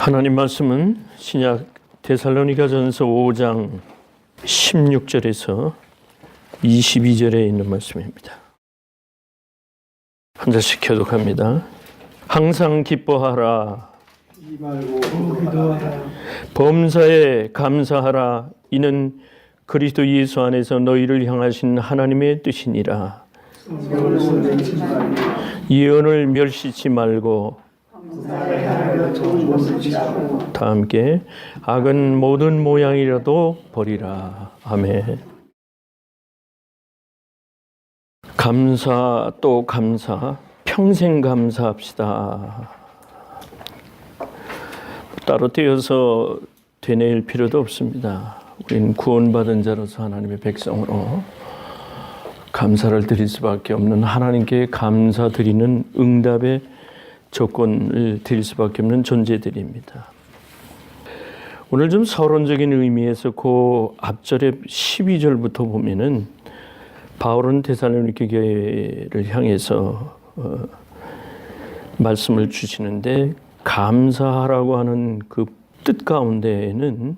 하나님 말씀은 신약 데살로니가전서 5장 16절에서 22절에 있는 말씀입니다. 한 절씩 교독합니다. 항상 기뻐하라. 범사에 감사하라. 이는 그리스도 예수 안에서 너희를 향하신 하나님의 뜻이니라. 예언을 멸시치 말고 다 함께 악은 모든 모양이라도 버리라. 아멘. 감사 또 감사, 평생 감사합시다. 따로 떼어서 되뇌일 필요도 없습니다. 우리는 구원받은 자로서 하나님의 백성으로 감사를 드릴 수밖에 없는, 하나님께 감사드리는 응답의 조건을 드릴 수밖에 없는 존재들입니다. 오늘 좀 서론적인 의미에서 그 앞절의 12절부터 보면은 바울은 데살로니가 교회를 향해서 말씀을 주시는데, 감사하라고 하는 그 뜻 가운데에는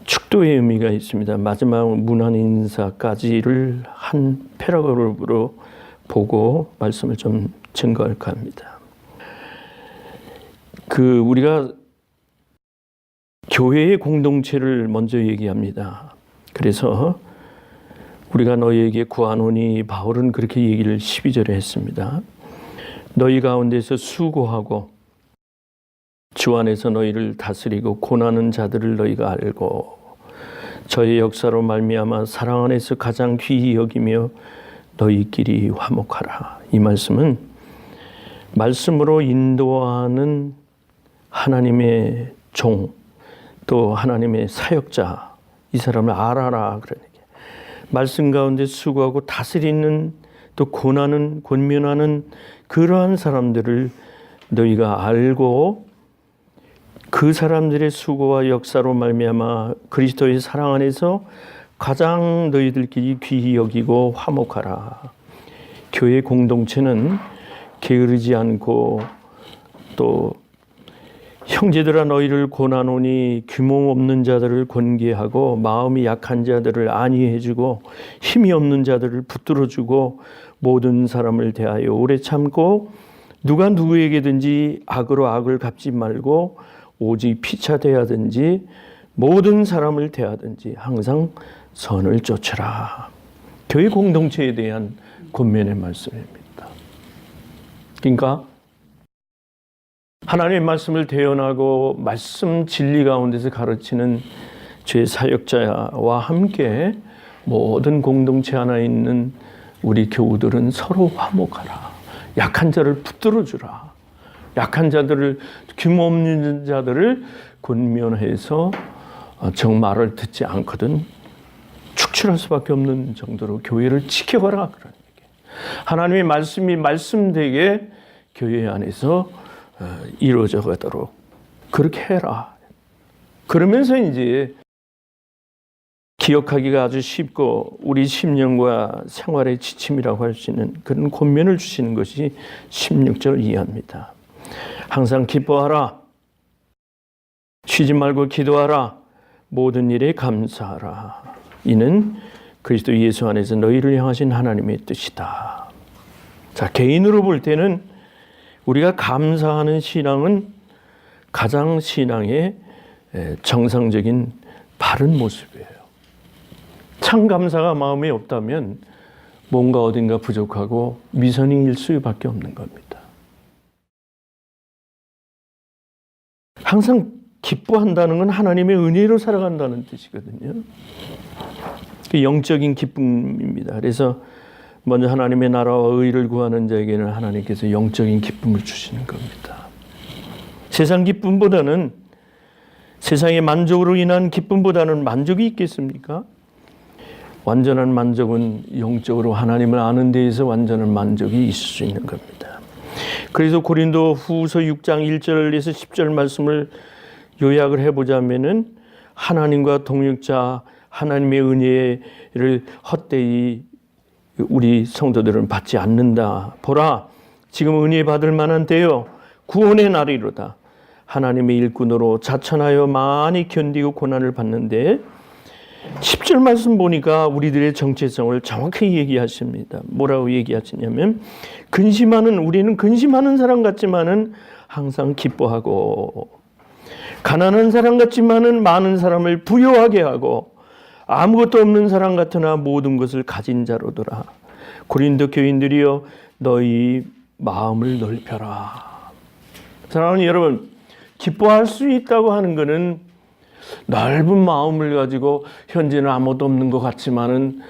축도의 의미가 있습니다. 마지막 문안 인사까지를 한 패러그래프로 보고 말씀을 좀 증거할까 합니다. 우리가 교회의 공동체를 먼저 얘기합니다. 그래서 우리가 너희에게 구하노니, 바울은 그렇게 얘기를 12절에 했습니다. 너희 가운데서 수고하고 주 안에서 너희를 다스리고 고난하는 자들을 너희가 알고 저의 역사로 말미암아 사랑 안에서 가장 귀히 여기며 너희끼리 화목하라. 이 말씀은 말씀으로 인도하는 하나님의 종, 또 하나님의 사역자, 이 사람을 알아라. 그러니까 말씀 가운데 수고하고 다스리는, 또 고난은 권면하는 그러한 사람들을 너희가 알고 그 사람들의 수고와 역사로 말미암아 그리스도의 사랑 안에서 가장 너희들끼리 귀히 여기고 화목하라. 교회 공동체는 게으르지 않고, 또 형제들아 너희를 고나노니 규모 없는 자들을 권계하고 마음이 약한 자들을 안위해주고 힘이 없는 자들을 붙들어주고 모든 사람을 대하여 오래 참고 누가 누구에게든지 악으로 악을 갚지 말고 오직 피차대하든지 모든 사람을 대하든지 항상 선을 쫓으라. 교회 공동체에 대한 권면의 말씀입니다. 그러니까 하나님의 말씀을 대언하고 말씀 진리 가운데서 가르치는 죄 사역자와 함께 모든 공동체 안에 있는 우리 교우들은 서로 화목하라. 약한 자를 붙들어주라. 약한 자들을, 규모 없는 자들을 권면해서 정말을 듣지 않거든 축출할 수밖에 없는 정도로 교회를 지켜가라. 그런 얘기. 하나님의 말씀이 말씀되게 교회 안에서 이루어져 가도록 그렇게 해라. 그러면서 이제 기억하기가 아주 쉽고 우리 심령과 생활의 지침이라고 할 수 있는 그런 권면을 주시는 것이 16절 이하입니다. 항상 기뻐하라. 쉬지 말고 기도하라. 모든 일에 감사하라. 이는 그리스도 예수 안에서 너희를 향하신 하나님의 뜻이다. 자, 개인으로 볼 때는 우리가 감사하는 신앙은 가장 신앙의 정상적인 바른 모습이에요. 참 감사가 마음에 없다면 뭔가 어딘가 부족하고 미선일 수밖에 없는 겁니다. 항상 기뻐한다는 건 하나님의 은혜로 살아간다는 뜻이거든요. 그 영적인 기쁨입니다. 그래서 먼저 하나님의 나라와 의를 구하는 자에게는 하나님께서 영적인 기쁨을 주시는 겁니다. 세상 기쁨보다는, 세상의 만족으로 인한 기쁨보다는 만족이 있겠습니까? 완전한 만족은 영적으로 하나님을 아는 데에서 완전한 만족이 있을 수 있는 겁니다. 그래서 고린도 후서 6장 1절에서 10절 말씀을 요약을 해보자면은, 하나님과 동역자 하나님의 은혜를 헛되이 우리 성도들은 받지 않는다. 보라, 지금 은혜 받을 만한 때요 구원의 날이로다. 하나님의 일꾼으로 자천하여 많이 견디고 고난을 받는데 10절 말씀 보니까 우리들의 정체성을 정확히 얘기하십니다. 뭐라고 얘기하시냐면 우리는 근심하는 사람 같지만은 항상 기뻐하고 가난한 사람 같지만은 많은 사람을 부유하게 하고 아무것도 없는 사람 같으나 모든 것을 가진 자로더라. 고린도 교인들이여 너희 마음을 넓혀라. 사랑하는 여러분, 기뻐할 수 있다고 하는 것은 넓은 마음을 가지고 현재는 아무것도 없는 것 같지만은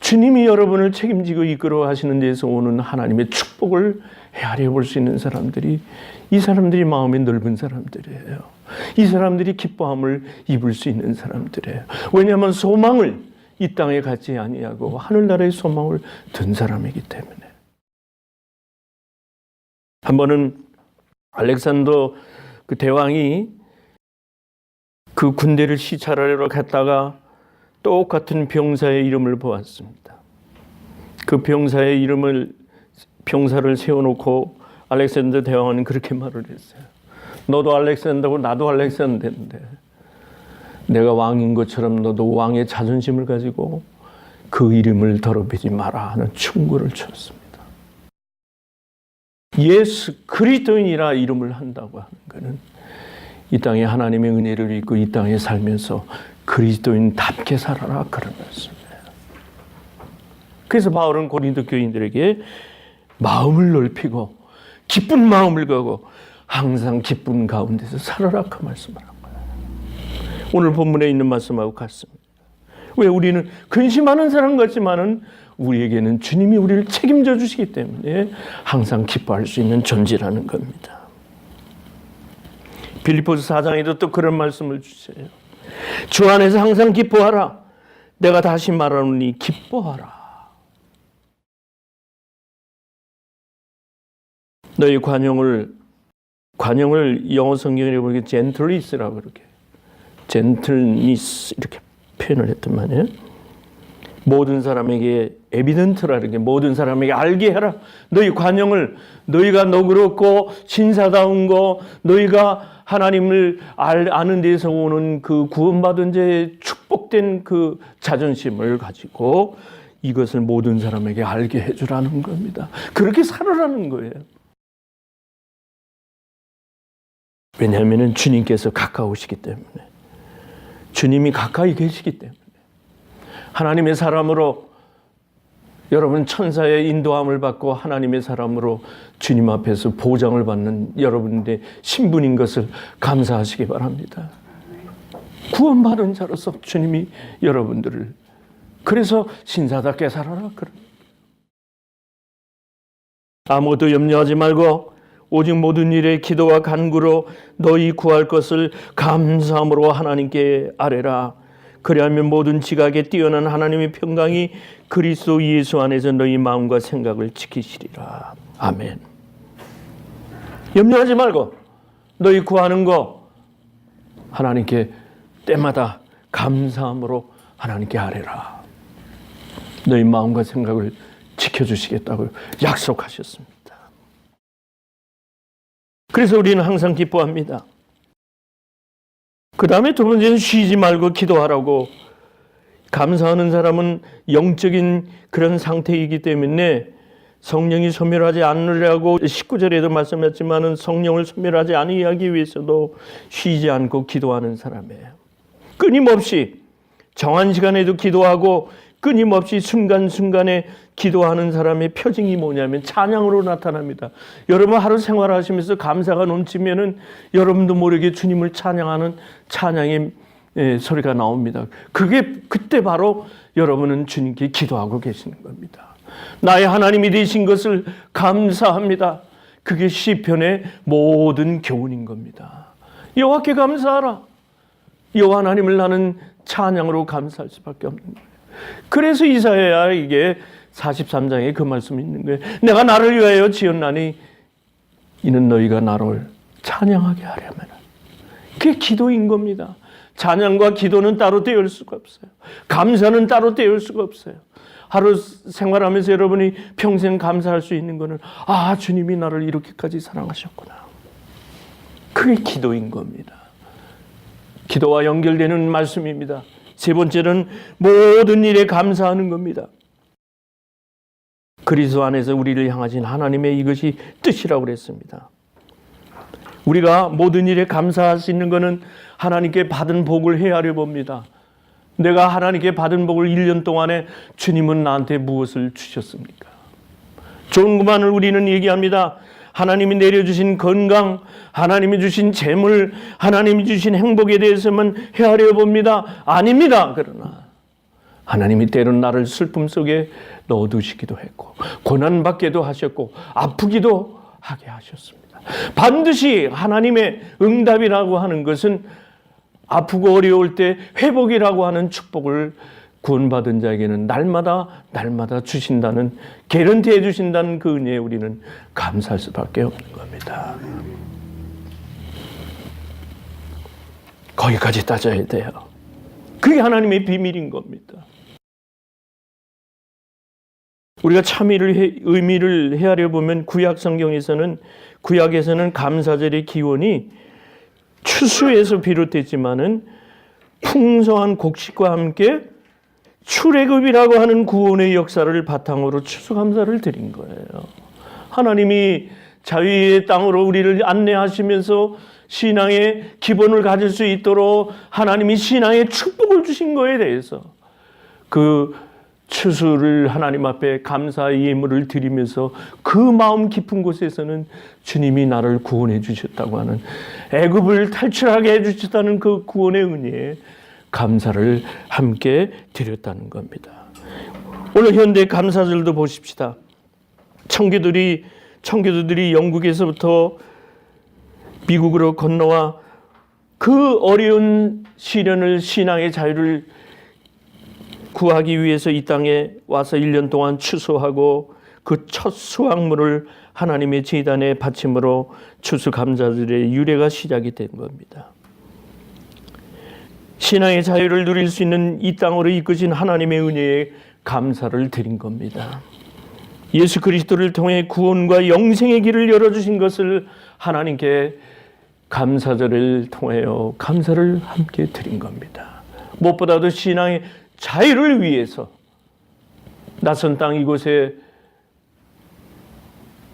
주님이 여러분을 책임지고 이끌어 가시는 데서 오는 하나님의 축복을 헤아려 볼 수 있는 사람들이, 이 사람들이 마음이 넓은 사람들이에요. 이 사람들이 기뻐함을 입을 수 있는 사람들이에요. 왜냐하면 소망을 이 땅에 갖지 아니하고 하늘나라의 소망을 둔 사람이기 때문에. 한 번은 알렉산더 그 대왕이 그 군대를 시찰하러 갔다가 똑같은 병사의 이름을 보았습니다. 그 병사를 세워놓고 알렉산더 대왕은 그렇게 말을 했어요. 너도 알렉산더고 나도 알렉산더인데 내가 왕인 것처럼 너도 왕의 자존심을 가지고 그 이름을 더럽히지 마라 하는 충고를 쳤습니다. 예수 그리스도인이라 이름을 한다고 하는 것은 이 땅에 하나님의 은혜를 입고 이 땅에 살면서 그리스도인답게 살아라 그런 말씀이에요. 그래서 바울은 고린도 교인들에게 마음을 넓히고 기쁜 마음을 가고 항상 기쁜 가운데서 살아라 그 말씀을 한 거예요. 오늘 본문에 있는 말씀하고 같습니다. 왜? 우리는 근심하는 사람 같지만은 우리에게는 주님이 우리를 책임져 주시기 때문에 항상 기뻐할 수 있는 존재라는 겁니다. 빌립보서 4장에도 또 그런 말씀을 주세요. 주 안에서 항상 기뻐하라. 내가 다시 말하노니 기뻐하라. 너희 관용을 영어 성경에 보니까 gentleness라고 이렇게 gentleness 이렇게 표현을 했단 말이에요. 모든 사람에게 에비던트라 이렇게 모든 사람에게 알게 해라. 너희 관용을 너희가 너그럽고 신사다운 거 너희가 하나님을 아는 데서 오는 그 구원받은 자의 축복된 그 자존심을 가지고 이것을 모든 사람에게 알게 해주라는 겁니다. 그렇게 살아라는 거예요. 왜냐하면 주님께서 가까우시기 때문에, 주님이 가까이 계시기 때문에, 하나님의 사람으로 여러분 천사의 인도함을 받고 하나님의 사람으로 주님 앞에서 보장을 받는 여러분의 신분인 것을 감사하시기 바랍니다. 구원받은 자로서 주님이 여러분들을, 그래서 신사답게 살아라. 아무것도 염려하지 말고 오직 모든 일에 기도와 간구로 너희 구할 것을 감사함으로 하나님께 아뢰라. 그리하면 모든 지각에 뛰어난 하나님의 평강이 그리스도 예수 안에서 너희 마음과 생각을 지키시리라. 아멘. 염려하지 말고 너희 구하는 거 하나님께 때마다 감사함으로 하나님께 아뢰라. 너희 마음과 생각을 지켜주시겠다고 약속하셨습니다. 그래서 우리는 항상 기뻐합니다. 그 다음에 두 번째는 쉬지 말고 기도하라고. 감사하는 사람은 영적인 그런 상태이기 때문에 성령이 소멸하지 않으려고 19절에도 말씀했지만 성령을 소멸하지 아니하기 위해서도 쉬지 않고 기도하는 사람이에요. 끊임없이 정한 시간에도 기도하고 끊임없이 순간순간에 기도하는 사람의 표징이 뭐냐면 찬양으로 나타납니다. 여러분 하루 생활하시면서 감사가 넘치면은 여러분도 모르게 주님을 찬양하는 찬양의 소리가 나옵니다. 그때 바로 여러분은 주님께 기도하고 계시는 겁니다. 나의 하나님이 되신 것을 감사합니다. 그게 시편의 모든 교훈인 겁니다. 여호와께 감사하라. 여호와 하나님을 나는 찬양으로 감사할 수밖에 없는 거예요. 그래서 이사야에게 43장에 그 말씀이 있는 거예요. 내가 나를 위하여 지었나니 이는 너희가 나를 찬양하게 하려면. 그게 기도인 겁니다. 찬양과 기도는 따로 떼울 수가 없어요. 감사는 따로 떼울 수가 없어요. 하루 생활하면서 여러분이 평생 감사할 수 있는 것은 주님이 나를 이렇게까지 사랑하셨구나. 그게 기도인 겁니다. 기도와 연결되는 말씀입니다. 세 번째는 모든 일에 감사하는 겁니다. 그리스도 안에서 우리를 향하신 하나님의 이것이 뜻이라고 그랬습니다. 우리가 모든 일에 감사할 수 있는 것은 하나님께 받은 복을 헤아려 봅니다. 내가 하나님께 받은 복을 1년 동안에 주님은 나한테 무엇을 주셨습니까? 좋은 것만을 우리는 얘기합니다. 하나님이 내려주신 건강, 하나님이 주신 재물, 하나님이 주신 행복에 대해서만 헤아려 봅니다. 아닙니다. 그러나 하나님이 때론 나를 슬픔 속에 넣어두시기도 했고 고난받게도 하셨고 아프기도 하게 하셨습니다. 반드시 하나님의 응답이라고 하는 것은 아프고 어려울 때 회복이라고 하는 축복을 구원받은 자에게는 날마다 주신다는, 개런티해 주신다는 그 은혜에 우리는 감사할 수밖에 없는 겁니다. 거기까지 따져야 돼요. 그게 하나님의 비밀인 겁니다. 우리가 참의를 의미를 헤아려 보면 구약 성경에서는, 구약에서는 감사절의 기원이 추수에서 비롯됐지만은 풍성한 곡식과 함께 출애굽이라고 하는 구원의 역사를 바탕으로 추수감사를 드린 거예요. 하나님이 자유의 땅으로 우리를 안내하시면서 신앙의 기본을 가질 수 있도록 하나님이 신앙의 축복을 주신 거에 대해서 그 추수를 하나님 앞에 감사의 예물을 드리면서 그 마음 깊은 곳에서는 주님이 나를 구원해 주셨다고 하는, 애굽을 탈출하게 해 주셨다는 그 구원의 은혜에 감사를 함께 드렸다는 겁니다. 오늘 현대 감사절도 보십시다. 청교도들이 영국에서부터 미국으로 건너와 그 어려운 시련을, 신앙의 자유를 구하기 위해서 이 땅에 와서 1년 동안 추수하고 그 첫 수확물을 하나님의 제단에 바침으로 추수감사절의 유래가 시작이 된 겁니다. 신앙의 자유를 누릴 수 있는 이 땅으로 이끄신 하나님의 은혜에 감사를 드린 겁니다. 예수 그리스도를 통해 구원과 영생의 길을 열어주신 것을 하나님께 감사절을 통하여 감사를 함께 드린 겁니다. 무엇보다도 신앙의 자유를 위해서 낯선 땅 이곳에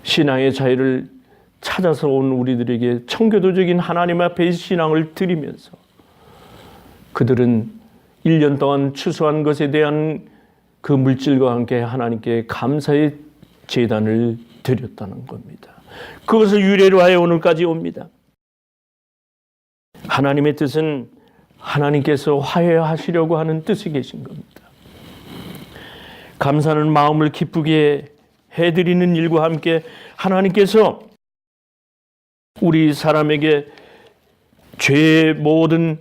신앙의 자유를 찾아서 온 우리들에게 청교도적인 하나님 앞에 신앙을 드리면서 그들은 1년 동안 추수한 것에 대한 그 물질과 함께 하나님께 감사의 제단을 드렸다는 겁니다. 그것을 유래로 하여 오늘까지 옵니다. 하나님의 뜻은 하나님께서 화해하시려고 하는 뜻이 계신 겁니다. 감사는 마음을 기쁘게 해드리는 일과 함께 하나님께서 우리 사람에게 죄의 모든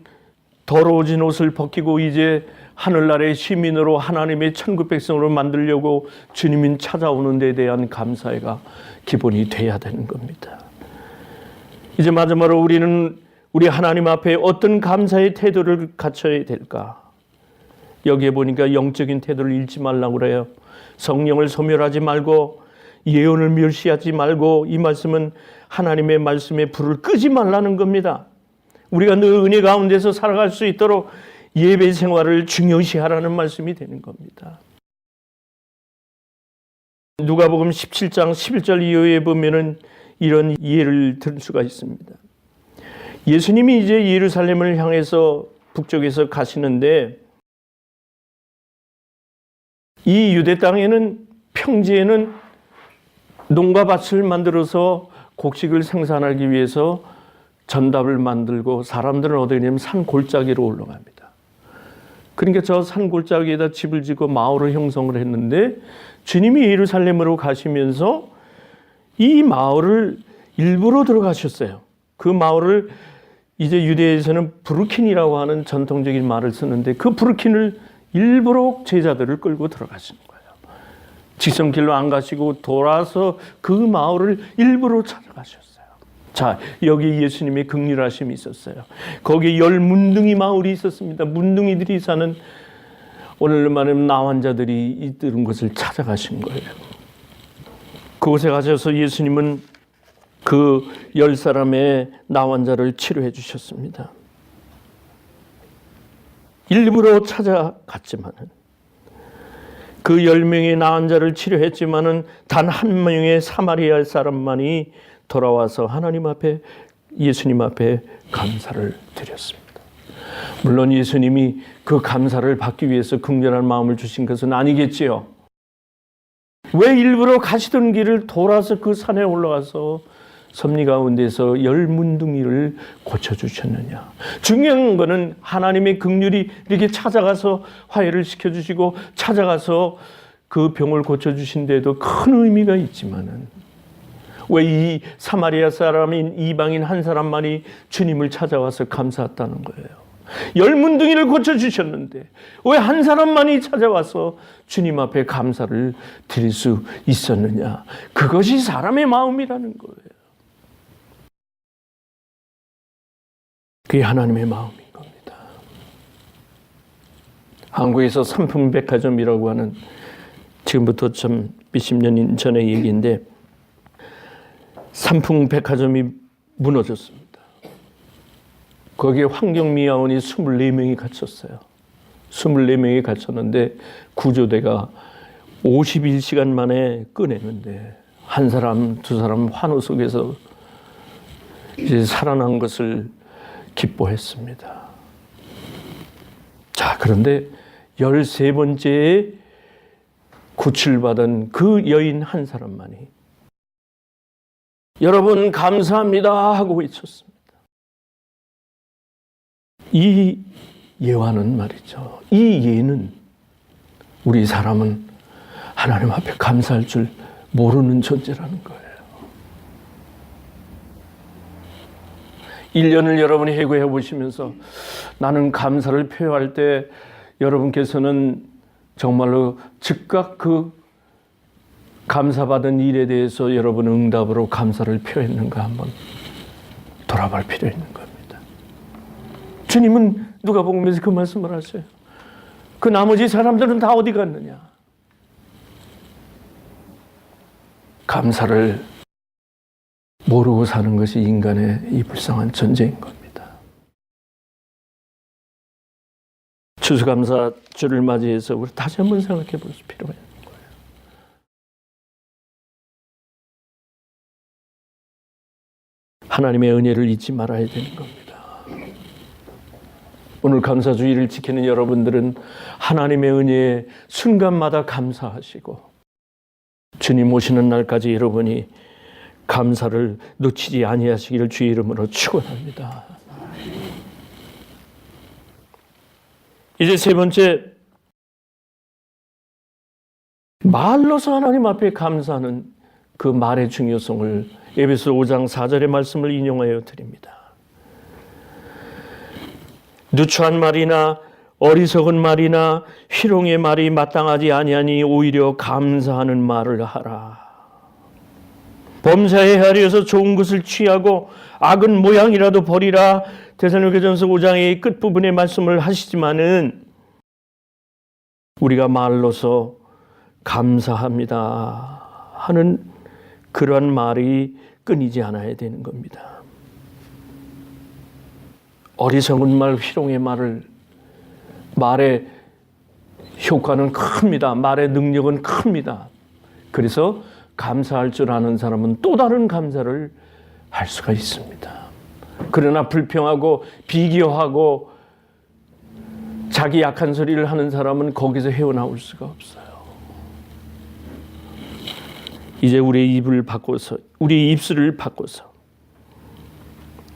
더러워진 옷을 벗기고 이제 하늘나라의 시민으로 하나님의 천국 백성으로 만들려고 주님이 찾아오는 데 대한 감사가 기본이 돼야 되는 겁니다. 이제 마지막으로 우리는 우리 하나님 앞에 어떤 감사의 태도를 갖춰야 될까? 여기에 보니까 영적인 태도를 잃지 말라고 그래요. 성령을 소멸하지 말고 예언을 멸시하지 말고, 이 말씀은 하나님의 말씀에 불을 끄지 말라는 겁니다. 우리가 늘 은혜 가운데서 살아갈 수 있도록 예배 생활을 중요시하라는 말씀이 되는 겁니다. 누가복음 17장 11절 이후에 보면은 이런 예를 들 수가 있습니다. 예수님이 이제 예루살렘을 향해서 북쪽에서 가시는데, 이 유대 땅에는, 평지에는 농가 밭을 만들어서 곡식을 생산하기 위해서 전답을 만들고 사람들은 어디에 가냐면 산 골짜기로 올라갑니다. 그러니까 저 산 골짜기에다 집을 짓고 마을을 형성을 했는데, 주님이 예루살렘으로 가시면서 이 마을을 일부러 들어가셨어요. 그 마을을 이제 유대에서는 브루킨이라고 하는 전통적인 말을 쓰는데, 그 브루킨을 일부러 제자들을 끌고 들어가시는 거예요. 직선길로 안 가시고 돌아서 그 마을을 일부러 찾아가셨어요. 자, 여기 예수님의 긍휼하심이 있었어요. 거기에 10문둥이 마을이 있었습니다. 문둥이들이 사는, 오늘로 말하면 나환자들이 이런 곳을 찾아가신 거예요. 그곳에 가셔서 예수님은 그 10사람의 나환자를 치료해 주셨습니다. 일부러 찾아갔지만은 그 10명의 나환자를 치료했지만은 단 한 명의 사마리아 사람만이 돌아와서 하나님 앞에, 예수님 앞에 감사를 드렸습니다. 물론 예수님이 그 감사를 받기 위해서 긍휼한 마음을 주신 것은 아니겠지요. 왜 일부러 가시던 길을 돌아서 그 산에 올라가서 섭리 가운데서 10문둥이를 고쳐주셨느냐. 중요한 것은 하나님의 긍휼이 이렇게 찾아가서 화해를 시켜주시고 찾아가서 그 병을 고쳐주신 데도 큰 의미가 있지만은 왜 이 사마리아 사람인 이방인 한 사람만이 주님을 찾아와서 감사했다는 거예요. 10문둥이를 고쳐주셨는데 왜 한 사람만이 찾아와서 주님 앞에 감사를 드릴 수 있었느냐. 그것이 사람의 마음이라는 거예요. 그게 하나님의 마음인 겁니다. 한국에서 삼풍백화점이라고 하는, 지금부터 좀 몇십 년 전의 얘기인데, 삼풍백화점이 무너졌습니다. 거기에 환경미화원이 24명이 갇혔어요. 24명이 갇혔는데 구조대가 51시간 만에 꺼내는데 한 사람, 두 사람 환호 속에서 이제 살아난 것을 기뻐했습니다. 자, 그런데 13번째에 구출받은 그 여인 한 사람만이 여러분 감사합니다 하고 외쳤습니다. 이 예화는 말이죠. 이 예는 우리 사람은 하나님 앞에 감사할 줄 모르는 존재라는 거예요. 1년을 여러분이 회고해 보시면서 나는 감사를 표현할 때 여러분께서는 정말로 즉각 그 감사받은 일에 대해서 여러분 응답으로 감사를 표했는가 한번 돌아볼 필요 있는 겁니다. 주님은 누가복음에서 그 말씀을 하세요. 그 나머지 사람들은 다 어디 갔느냐? 감사를 모르고 사는 것이 인간의 이 불쌍한 존재인 겁니다. 추수감사주를 맞이해서 우리 다시 한번 생각해 볼 필요가 있는 거예요. 하나님의 은혜를 잊지 말아야 되는 겁니다. 오늘 감사주의를 지키는 여러분들은 하나님의 은혜에 순간마다 감사하시고 주님 오시는 날까지 여러분이 감사를 놓치지 아니하시기를 주의 이름으로 축원합니다. 이제 세 번째, 말로서 하나님 앞에 감사하는 그 말의 중요성을 에베소 5장 4절의 말씀을 인용하여 드립니다. 누추한 말이나 어리석은 말이나 희롱의 말이 마땅하지 아니하니 오히려 감사하는 말을 하라. 범사에 헤아려서 좋은 것을 취하고 악은 모양이라도 버리라. 데살로니가전서 5장의 끝부분의 말씀을 하시지만은 우리가 말로서 감사합니다 하는 그러한 말이 끊이지 않아야 되는 겁니다. 어리석은 말, 희롱의 말의 효과는 큽니다. 말의 능력은 큽니다. 그래서 감사할 줄 아는 사람은 또 다른 감사를 할 수가 있습니다. 그러나 불평하고 비교하고 자기 약한 소리를 하는 사람은 거기서 헤어나올 수가 없어요. 이제 우리의 입을 바꿔서, 우리의 입술을 바꿔서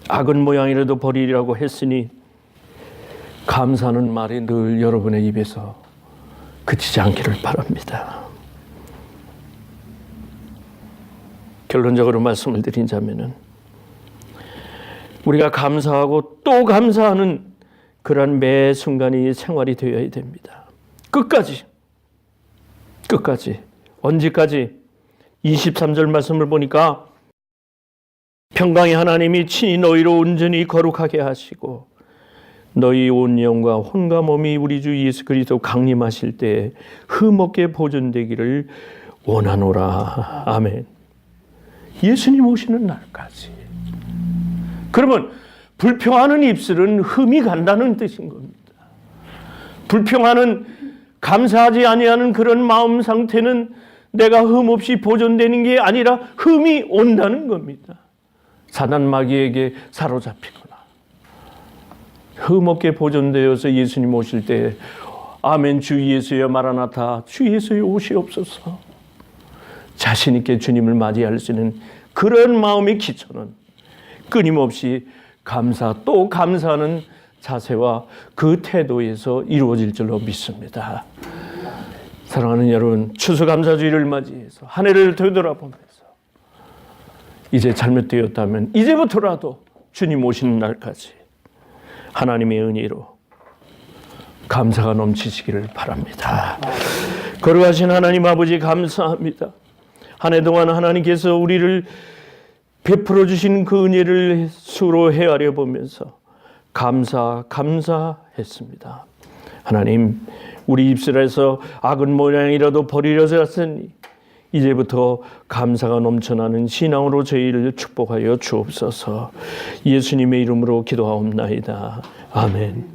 악은 모양이라도 버리라고 했으니 감사하는 말이 늘 여러분의 입에서 그치지 않기를 바랍니다. 결론적으로 말씀을 드리자면은 우리가 감사하고 또 감사하는 그러한 매 순간이 생활이 되어야 됩니다. 끝까지 언제까지? 23절 말씀을 보니까 평강의 하나님이 친히 너희로 온전히 거룩하게 하시고 너희 온 영과 혼과 몸이 우리 주 예수 그리스도 강림하실 때 흠없게 보존되기를 원하노라. 아멘. 예수님 오시는 날까지. 그러면 불평하는 입술은 흠이 간다는 뜻인 겁니다. 불평하는, 감사하지 아니하는 그런 마음 상태는 내가 흠 없이 보존되는 게 아니라 흠이 온다는 겁니다. 사단 마귀에게 사로잡히거나 흠 없게 보존되어서 예수님 오실 때 아멘 주 예수여 마라나타 주 예수여 오시옵소서 자신 있게 주님을 맞이할 수 있는 그런 마음의 기초는 끊임없이 감사 또 감사하는 자세와 그 태도에서 이루어질 줄로 믿습니다. 사랑하는 여러분, 추수감사주의를 맞이해서 한 해를 되돌아보면서 이제 잘못되었다면 이제부터라도 주님 오시는 날까지 하나님의 은혜로 감사가 넘치시기를 바랍니다. 거룩하신 하나님 아버지 감사합니다. 한 해 동안 하나님께서 우리를 베풀어 주신 그 은혜를 수로 헤아려 보면서 감사했습니다. 하나님, 우리 입술에서 악은 모양이라도 버리려졌으니 이제부터 감사가 넘쳐나는 신앙으로 저희를 축복하여 주옵소서. 예수님의 이름으로 기도하옵나이다. 아멘.